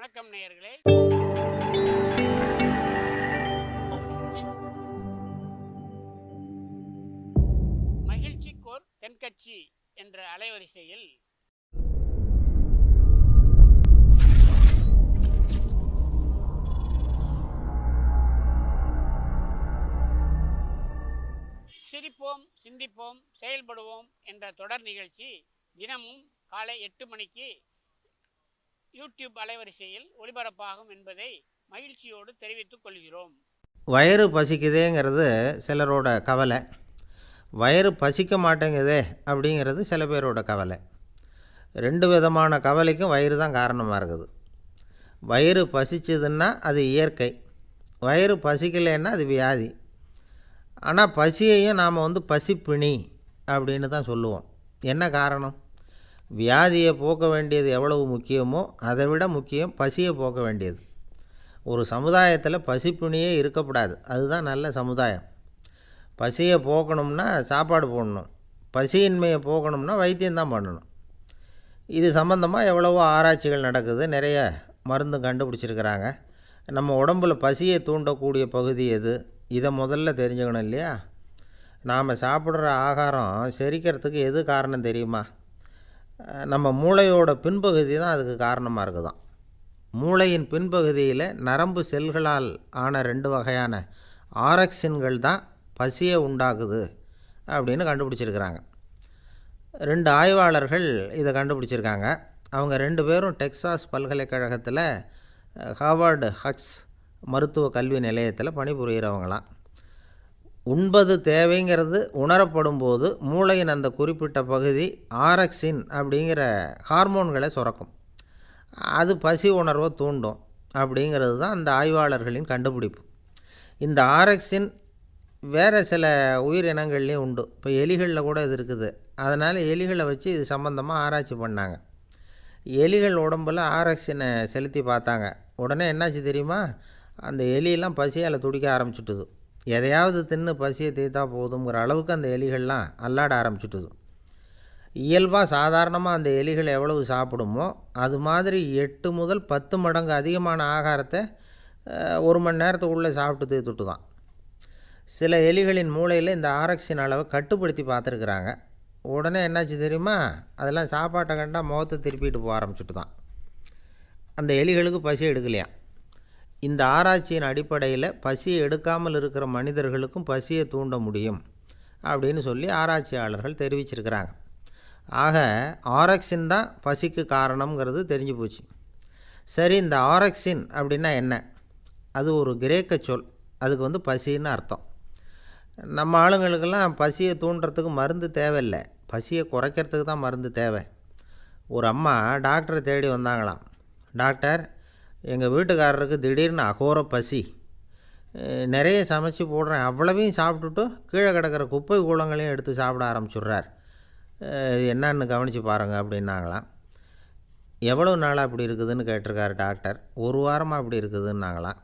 வணக்கம் நேயர்களே. மகிழ்ச்சிக்கோர் தென்கட்சி என்ற அலைவரிசையில் சிரிப்போம், சிந்திப்போம், செயல்படுவோம் என்ற தொடர் நிகழ்ச்சி தினமும் காலை 8 மணிக்கு யூடியூப் அலைவரிசையில் ஒளிபரப்பாகும் என்பதை மகிழ்ச்சியோடு தெரிவித்துக் கொள்கிறோம். வயிறு பசிக்குதேங்கிறது சிலரோட கவலை, வயிறு பசிக்க மாட்டேங்குதே அப்படிங்கிறது சில பேரோட கவலை. 2 விதமான கவலைக்கும் வயிறு தான் காரணமாக இருக்குது. வயிறு பசிச்சதுன்னா அது இயற்கை, வயிறு பசிக்கலைன்னா அது வியாதி. ஆனால் பசியையும் நாம் பசிப்பிணி அப்படின்னு தான் சொல்லுவோம். என்ன காரணம்? வியாதியை போக்க வேண்டியது எவ்வளவு முக்கியமோ அதை விட முக்கியம் பசியை போக்க வேண்டியது. ஒரு சமுதாயத்தில் பசிப்பிணியே இருக்கக்கூடாது, அதுதான் நல்ல சமுதாயம். பசியை போக்கணும்னா சாப்பாடு போடணும், பசியின்மையை போக்கணும்னா வைத்தியம்தான் பண்ணணும். இது சம்பந்தமாக எவ்வளவோ ஆராய்ச்சிகள் நடக்குது, நிறைய மருந்து கண்டுபிடிச்சிருக்கிறாங்க. நம்ம உடம்பில் பசியை தூண்டக்கூடிய பகுதி எது, இதை முதல்ல தெரிஞ்சுக்கணும் இல்லையா? நாம் சாப்பிட்ற ஆகாரம் செரிக்கிறதுக்கு எது காரணம் தெரியுமா? நம்ம மூளையோட பின்பகுதி தான் அதுக்கு காரணமாக இருக்குதாம். மூளையின் பின்பகுதியில் நரம்பு செல்களால் ஆன 2 வகையான ஆரக்சின்கள் தான் பசியை உண்டாக்குது அப்படின்னு கண்டுபிடிச்சிருக்கிறாங்க. 2 ஆய்வாளர்கள் இதை கண்டுபிடிச்சிருக்காங்க. அவங்க 2 பேரும் டெக்சாஸ் பல்கலைக்கழகத்தில் ஹார்வர்டு ஹக்ஸ் மருத்துவ கல்வி நிலையத்தில் பணிபுரிகிறவங்களாம். உண்பது தேவைங்கிறது உணரப்படும் போது மூளையின் அந்த குறிப்பிட்ட பகுதி ஆரக்சின் அப்படிங்கிற ஹார்மோன்களை சுரக்கும். அது பசி உணர்வை தூண்டும் அப்படிங்கிறது தான் அந்த ஆய்வாளர்களின் கண்டுபிடிப்பு. இந்த ஆரக்சின் வேறு சில உயிரினங்கள்லேயும் உண்டு. இப்போ எலிகளில் கூட இது இருக்குது. அதனால் எலிகளை வச்சு இது சம்மந்தமாக ஆராய்ச்சி பண்ணாங்க. எலிகள் உடம்பில் ஆரக்சினை செலுத்தி பார்த்தாங்க. உடனே என்னாச்சு தெரியுமா? அந்த எலியெல்லாம் பசியால் துடிக்க ஆரம்பிச்சுட்டுது. எதையாவது தின்னு பசியை தீர்த்தா போதுங்கிற அளவுக்கு அந்த எலிகள்லாம் அல்லாட ஆரம்பிச்சுட்டுது. இயல்பாக சாதாரணமாக அந்த எலிகள் எவ்வளவு சாப்பிடுமோ அது மாதிரி 8 முதல் 10 மடங்கு அதிகமான ஆகாரத்தை 1 மணி நேரத்துக்குள்ளே சாப்பிட்டு தீர்த்துட்டு தான். சில எலிகளின் மூளையில் இந்த ஆரக்சின் அளவை கட்டுப்படுத்தி பார்த்துருக்குறாங்க. உடனே என்னாச்சு தெரியுமா? அதெல்லாம் சாப்பாட்டை கண்டால் முகத்தை திருப்பிட்டு போக ஆரம்பிச்சுட்டு தான். அந்த எலிகளுக்கு பசி எடுக்கலையாம். இந்த ஆராய்ச்சியின் அடிப்படையில் பசியை எடுக்காமல் இருக்கிற மனிதர்களுக்கும் பசியை தூண்ட முடியும் அப்படின்னு சொல்லி ஆராய்ச்சியாளர்கள் தெரிவிச்சிருக்கிறாங்க. ஆக ஆரக்சின் தான் பசிக்கு காரணம்ங்கிறது தெரிஞ்சு போச்சு. சரி, இந்த ஆரக்சின் அப்படின்னா என்ன? அது ஒரு கிரேக்க சொல். அதுக்கு பசின்னு அர்த்தம். நம்ம ஆளுங்களுக்கெல்லாம் பசியை தூண்டுறதுக்கு மருந்து தேவையில்லை, பசியை குறைக்கிறதுக்கு தான் மருந்து தேவை. ஒரு அம்மா டாக்டரை தேடி வந்தாங்களாம். டாக்டர், எங்கள் வீட்டுக்காரருக்கு திடீர்னு அகோர பசி, நிறைய சமைச்சு போடுறேன், அவ்வளவையும் சாப்பிட்டுட்டு கீழே கிடக்கிற குப்பை கூலங்களையும் எடுத்து சாப்பிட ஆரம்பிச்சுட்றார், என்னன்னு கவனித்து பாருங்கள் அப்படின்னாங்களாம். எவ்வளோ நாளாக அப்படி இருக்குதுன்னு கேட்டிருக்காரு டாக்டர். 1 வாரமாக அப்படி இருக்குதுன்னாங்களாம்.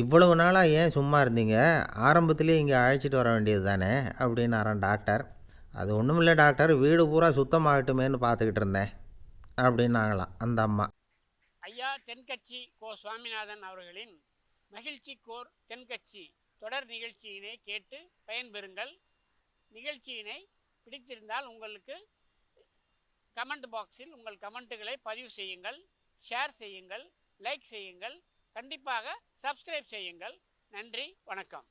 இவ்வளவு நாளாக ஏன் சும்மா இருந்தீங்க? ஆரம்பத்திலே இங்கே அழைச்சிட்டு வர வேண்டியது தானே அப்படின்னாரான் டாக்டர். அது ஒன்றும் இல்லை டாக்டர், வீடு பூரா சுத்தமாகட்டுமேன்னு பார்த்துக்கிட்டு இருந்தேன் அப்படின்னாங்களாம் அந்த அம்மா. ஐயா தென்கட்சி கோ சுவாமிநாதன் அவர்களின் மகிழ்ச்சிக்கோர் தென்கட்சி தொடர் நிகழ்ச்சியினை கேட்டு பயன்பெறுங்கள். நிகழ்ச்சியினை பிடித்திருந்தால் உங்களுக்கு கமெண்ட் பாக்ஸில் உங்கள் கமெண்ட்டுகளை பதிவு செய்யுங்கள், ஷேர் செய்யுங்கள், லைக் செய்யுங்கள், கண்டிப்பாக சப்ஸ்கிரைப் செய்யுங்கள். நன்றி, வணக்கம்.